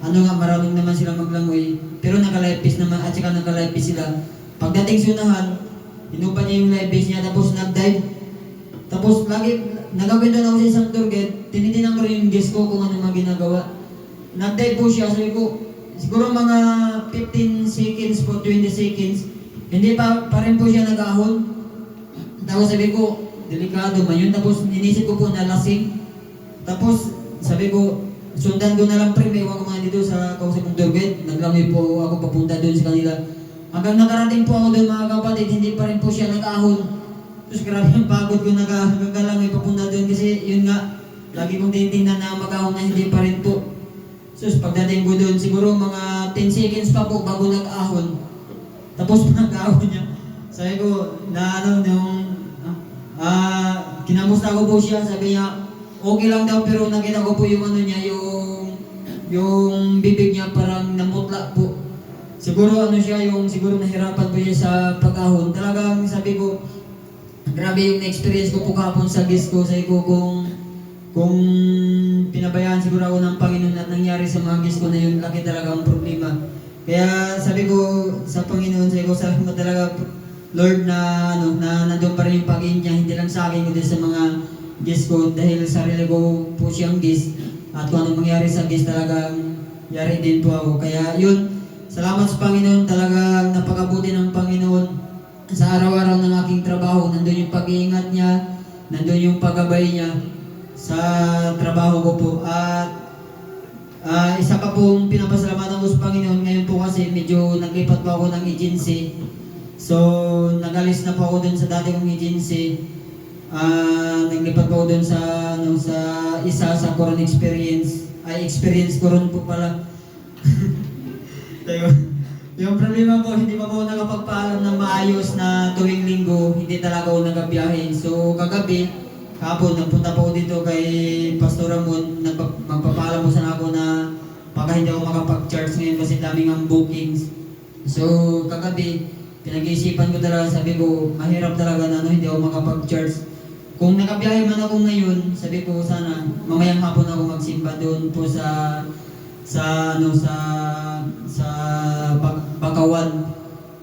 maraming naman sila maglangoy. Pero naka-life vest naman at saka naka-life vest sila. Pagdating sa unahan, hinuban niya yung life vest niya tapos nag-dive. Tapos lagi, nagawin doon ako sa isang tour guide, tinitinan ko rin yung guest ko kung ano mga ginagawa. Nag-dive po siya, sabi ko, siguro mga 15 seconds po, 20 seconds, hindi pa rin po siya nag-ahon. Tapos sabi ko, delikado man yun. Tapos inisip ko po na lasing. Tapos sabi ko, sundan ko na lang pre, may iwan ko mga dito sa kausap ng tour guide. Naglangoy po ako papunta doon sa kanila. Hanggang nakarating po ako doon mga kapatid, hindi pa rin po siya nag-ahon. Tapos grabe yung pagod ko nagkalangoy papunta doon kasi yun nga, lagi kong tinitingnan na mag-ahon na hindi pa rin po. Tapos pagdating ko doon, siguro mga 10 seconds pa po bago nag-ahon. Tapos nag-ahon niya. Sabi ko, kinamusta ko po siya, sabi niya, okay lang daw pero nakita ko po yung ano niya, yung bibig niya parang namutla po. Siguro siguro nahirapan po siya sa pag-ahon. Talagang sabi ko, grabe yung na-experience ko po kahapon sa guest ko. Sabi ko kung pinabayaan siguro ako ng Panginoon at nangyari sa mga guest ko na yun, laki talaga ang problema. Kaya sabi ko sa Panginoon, sabi ko salamat talaga Lord na nandun pa rin yung Panginoon niya, hindi lang sa akin kundi sa mga guest ko dahil sarili ko po siyang guest at kung anong mangyari sa guest talagang yari din po ako. Kaya yun, salamat sa Panginoon, talagang napakabuti ng Panginoon sa araw-araw ng aking trabaho. Nandun yung pag-iingat niya, nandun yung paggabay niya sa trabaho ko po. At isa pa pong pinapasalamatan ko sa Panginoon ngayon po kasi medyo naglipat po ako ng agency. So, nag-alis na po ako dun sa dati kong agency. Naglipat po ako dun sa isa sa Coron Experience. Experience Coron po pala. Yung problema po, hindi pa po nakapagpaalam ng maayos na tuwing linggo, hindi talaga ako nagabiyahe. So, kagabi, kahapon, nagpunta po dito kay Pastor Ramon, magpapaalam mo sana ako na baka hindi ako makapag-charge ngayon kasi daming ang bookings. So, kagabi, pinag-iisipan ko talaga, sabi ko, mahirap talaga na hindi ako makapag-charge. Kung nakabiyahe man ako ngayon, sabi ko sana, mamayang hapon ako magsimba doon po sa Bakawan.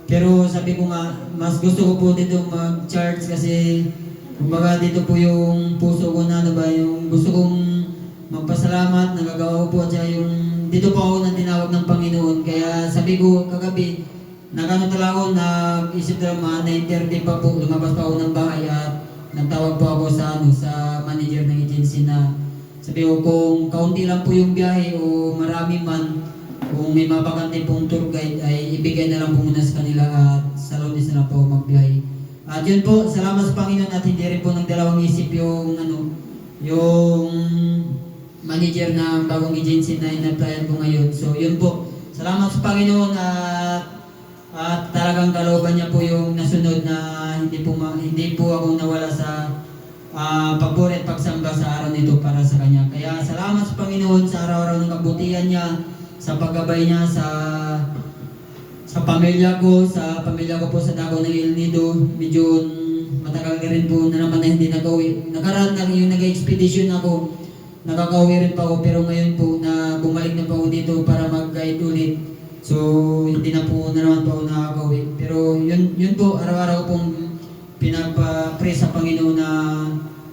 Pero sabi ko nga, mas gusto ko po dito mag-charge kasi kumbaga dito po yung puso ko na yung gusto kong magpasalamat, nagagawa ko po at yung dito po ako nang tinawag ng Panginoon. Kaya sabi ko kagabi, talaga ako, nag-isip talaga mga 9:30 pa po, lumabas pa ako ng bahay at nagtawag po ako sa manager ng agency na sabi ko kung kaunti lang po yung biyahe o marami man, kung may mabakante pong tour guide ay ibigay na lang po muna sa kanila at sa Lunes na lang po magbiyahe. At yun po, salamat sa Panginoon at hindi rin po nagdalawang isip yung manager ng bagong agency na in-applyan ko ngayon. So yun po, salamat sa Panginoon at talagang kalooban niya po yung nasunod na hindi po ako nawala sa pagpuri at pagsamba sa araw nito para sa Kanya. Kaya salamat sa Panginoon sa araw-araw ng kabutihan niya, sa paggabay niya sa pamilya ko po sa Davao ng El Nido. Medyo matagal na rin po na naman na hindi nag-uwi. Nakaraan lang yung nag-expedition ako, nakaka-uwi rin pa ako, pero ngayon po na bumalik na po ako dito para mag-guide ulit. So hindi na po na naman po ako nakaka-uwi. Pero yun po, araw-araw pong pinagpa-pray sa Panginoon na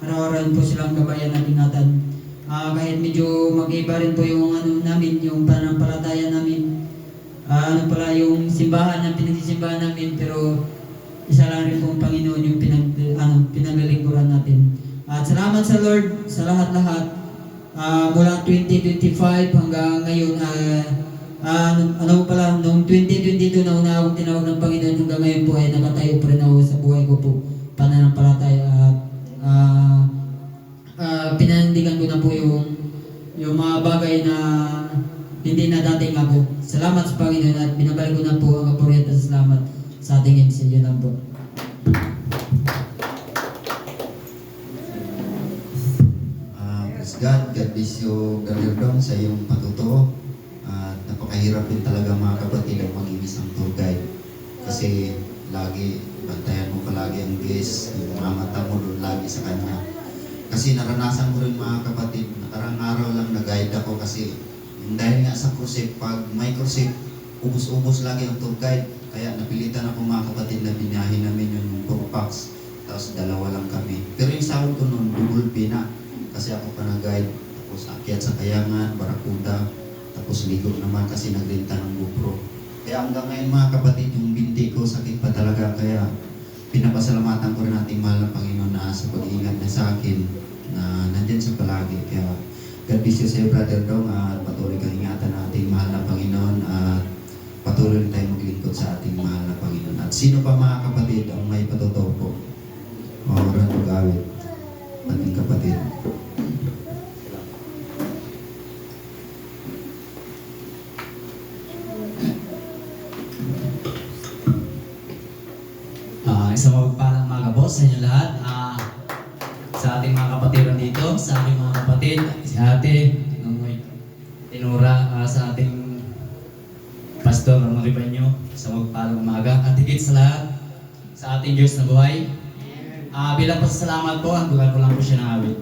araw-araw po silang gabayan at ingatan. Kahit medyo mag-iba rin po yung namin, yung pananampalataya namin. Yung simbahan na pinagsisimbahan namin, pero isa lang rin pong Panginoon yung pinaglilingkuran natin. At salamat sa Lord sa lahat-lahat. Mula 2025 hanggang ngayon, noong 2022 na una akong tinawag ng Panginoon, hanggang ngayon po ay nakatayo pa rin ako sa buhay ko po, pananampalataya at pinanindigan ko na po yung mga bagay na hindi na dating ako sa Salamat sa Panginoon at binabalik ko na po ang kapurihan at salamat sa ating MC. Yun lang po. Praise God, God bless you, Brother Dong, sa iyong patutuo. At napakahirap din talaga mga kapatid ang maging isang tour guide. Kasi lagi, bantayan mo palagi ang guest, yung mga mata mo doon lagi sa kanya. Kasi naranasan ko rin mga kapatid, nakarang araw lang nag-guide ako kasi dahil nga sa cruise, pag may cruise, ubos-ubos lagi ang tour guide. Kaya napilitan ako mga kapatid na binahin namin yung 4 packs. Tapos 2 lang kami. Pero yung sahod ko noon, double pay na. Kasi ako pa nag-guide. Tapos akyat sa Kayangan, Barakuda. Tapos ligo naman kasi nagrenta ng GoPro. Kaya hanggang ngayon mga kapatid, yung binti ko sakit pa talaga. Kaya pinapasalamatan ko rin ating mahal na Panginoon na sa pag-iingat niya sa akin na nandyan sa palagi. Kaya God bless you sa iyo, Brother Dong, at patuloy kang ingatan ng ating mahal na Panginoon at patuloy rin tayo maglingkod sa ating mahal na Panginoon. At sino pa mga kapatid ang may patutuo po? O Ranugawit, ating kapatid. Isang mapagpalang mga boss sa inyo lahat. Sa ating mga kapatid dito, sa aking mga kapatid, si ate, tinura, sa ating pastor ng Ribanyo, sa magpalang umaga. At higit sa lahat, sa ating Diyos na buhay. Bilang pasasalamat po, hanggang ko lang po siya ng awit.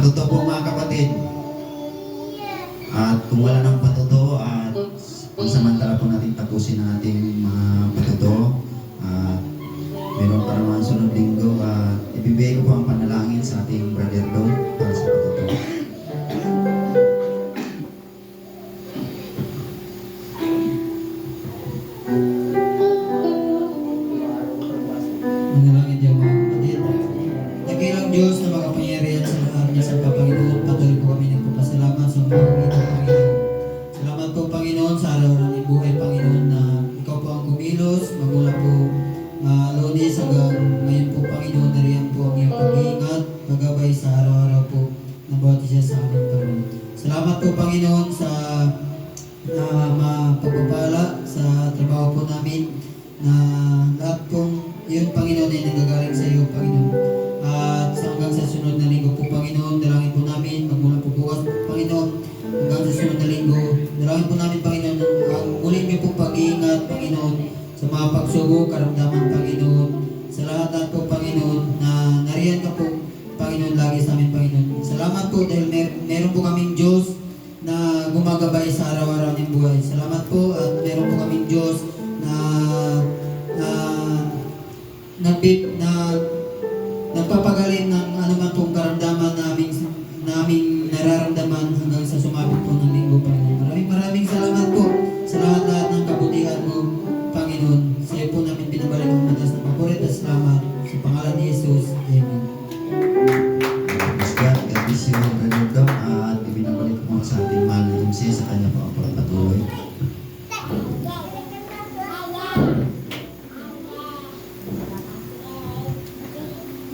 Totoo po mga kapatid. At kung wala nang patuto at pansamantala po natin tapusin ang ating mga patuto. At meron pa naman sunod linggo at ibibigay ko po ang panalangin sa ating brother Don para sa patuto. Manalangin niyo mga kapatid. Dakilang Diyos na makapangyarihan sa lahat niya sa Panginoon, patuloy po kami nagpapasalamat sa mga ito, Panginoon. Salamat po, Panginoon, sa araw-araw ng buhay, Panginoon, na ikaw po ang kumilos, magmula po Lunes hanggang ngayon po, Panginoon, nariyan po ang iyong pag-iingat, pagabay sa araw-araw po na bawat isa sa amin, Panginoon. Salamat po, Panginoon, sa mapagpapala sa trabaho po namin, na lahat pong yun, Panginoon, ay nanggagaling sa iyo, Panginoon. At hanggang sa sunod na linggo po, Panginoon, dalangin po namin, magmula po bukas, Panginoon, hanggang sa sunod na linggo, dalangin po namin, Panginoon, ang muli niyo po pag-iingat, Panginoon, sa mga pagsubok, karamdaman, Panginoon, sa lahat po, Panginoon, na nariyan ka po, Panginoon, lagi sa amin, Panginoon. Salamat po dahil meron po kaming Diyos na gumagabay sa araw-araw ng buhay. Salamat po at meron po kaming Diyos na nagpapagaling ng anuman pong karamdaman naming nararamdaman hanggang sa sumabit po ng linggo, Panginoon. Maraming salamat po sa lahat ng kabutihan mo, Panginoon. Sa iyo po namin pinabalik ang matas ng paborit at salamat sa pangalan ni Jesus. Amen. Praise God, God bless you, brother Don. At ibinabalik po sa ating mahal na MC sa kanya po ang pagpatuloy.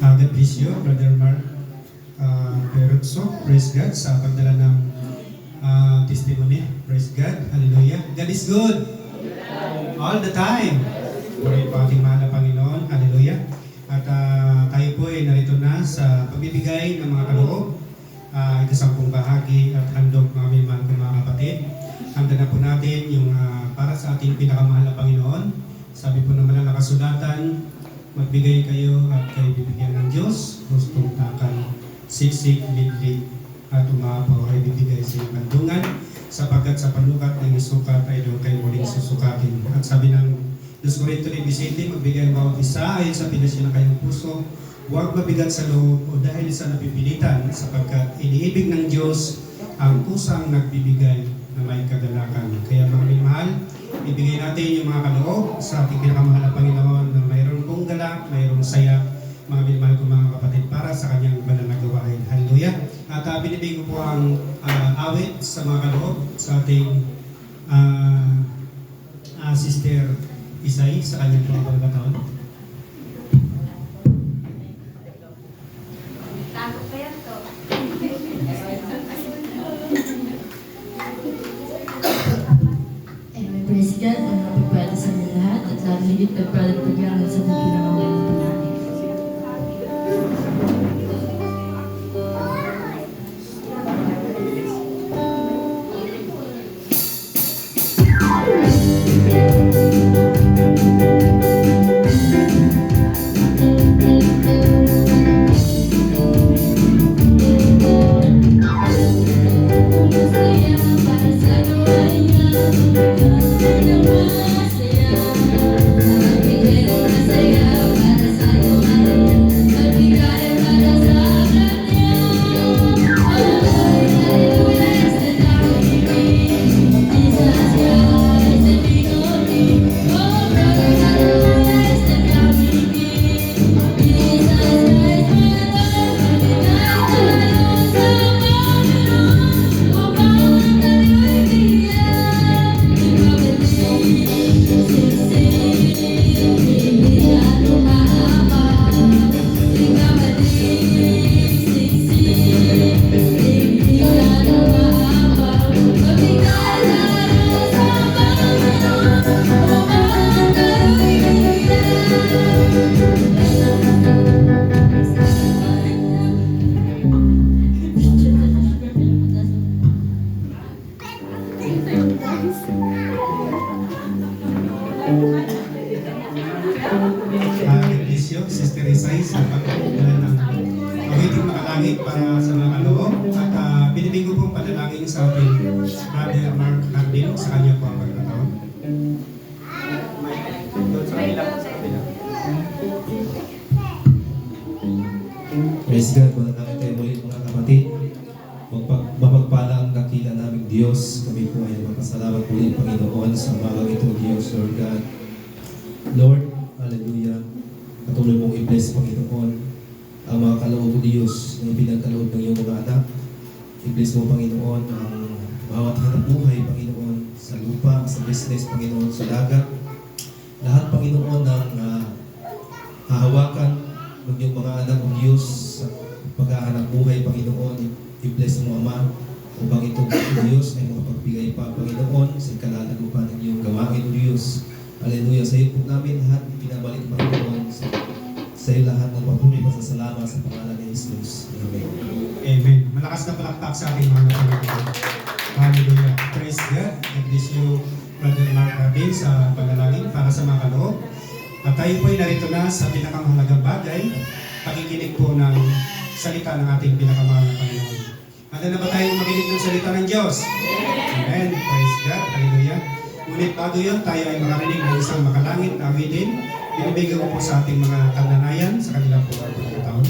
God bless you, Brother Mark Peruzzo. Praise God sa pagdala ng testimony. Praise God. Hallelujah. God is good. All the time. Puri po ating mahal na Panginoon. Hallelujah. At tayo po ay narito na sa pagbibigay ng mga kaloob. Ikasampung bahagi at handog mga minman kong mga kapatid. Handa na po natin yung para sa ating pinakamahal na Panginoon. Sabi po naman ang nakasulatan, magbigay kayo at kayo bibigyan ng Diyos. Hustong takal, siksik, lidlig, at umapaw ay bibigay sa iyong kandungan, sapagkat sa panukat ng isukat ay doon kayo muling susukatin. At sabi ng 2 Corinto 17, magbigay ang bawat isa ayon sa pinasya ng kayong puso, huwag mabigat sa loob o dahil sa napipilitan, sapagkat iniibig ng Diyos ang kusang nagbibigay na may kagalakan. Kaya mga minamahal, ibigay natin yung mga kaloob sa ating pinakamahal na Panginoon na mayroon pong galak, mayroong saya, mga minamahal ko mga kapatid, para sa kanyang banal na gawain. Hallelujah! At binibigay ko po ang awit sa mga kaloob sa ating Sister Isay sa kanyang mga pagkataon. Amen. Praise God. Ang napagpwede sa mga lahat at lalo higit na pwede pagyangan sa mga pinamamayan po namin. Masaya, panalangin para sa mga kaloob at binibig ko pong panalangin sa ating Brother Mark Cardino sa kanya po ang pagkataon. Doon sa kanila po, sa kanila. Praise God, manalangin tayo muli mga kapatid. Mapagpala ang dakila naming Diyos. Kami po ay magpasalamat muli, Panginoon, sa umagang ito, Diyos, Lord God. Lord, hallelujah. Patuloy mong i-bless, Panginoon, ang mga kaloob, Diyos, na ipinagkaloob ng iyong mga anak. I-bless mo, Panginoon, ang bawat hanap buhay, Panginoon, sa lupa, sa business, Panginoon, sa dagat. Lahat, Panginoon, ng hahawakan ng iyong mga anak, O Diyos, sa paghahanap buhay, Panginoon. I-bless mo, Ama, upang ito, Diyos, ay makapagbigay pa, Panginoon, sa kalalagupan ng iyong gawain, O Diyos. Hallelujah. Sa iyo po namin lahat pinabalik, Panginoon. Sa iyo lahat ng patuloy pasasalamat sa pangalan ni Jesus. Amen. Amen. Malakas na palakpak sa ating mga kapatid. Hallelujah. Praise God. God bless you, Brother Mark Cardino, sa panalangin para sa mga kaloob. At tayo po ay narito na sa pinakamahalagang bagay, pakikinig po ng salita ng ating pinakamahal na Panginoon. Handa na ba tayong makinig ng salita ng Diyos? Amen. Praise God. Hallelujah. Ngunit bago yun, tayo ay makarinig ng isang makalangit na awitin. Binibigyan ko po sa ating mga kagnanayan sa kanilang po ang pagkataon.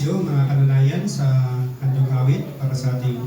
bless you mga kananayan sa handog awit para sa ating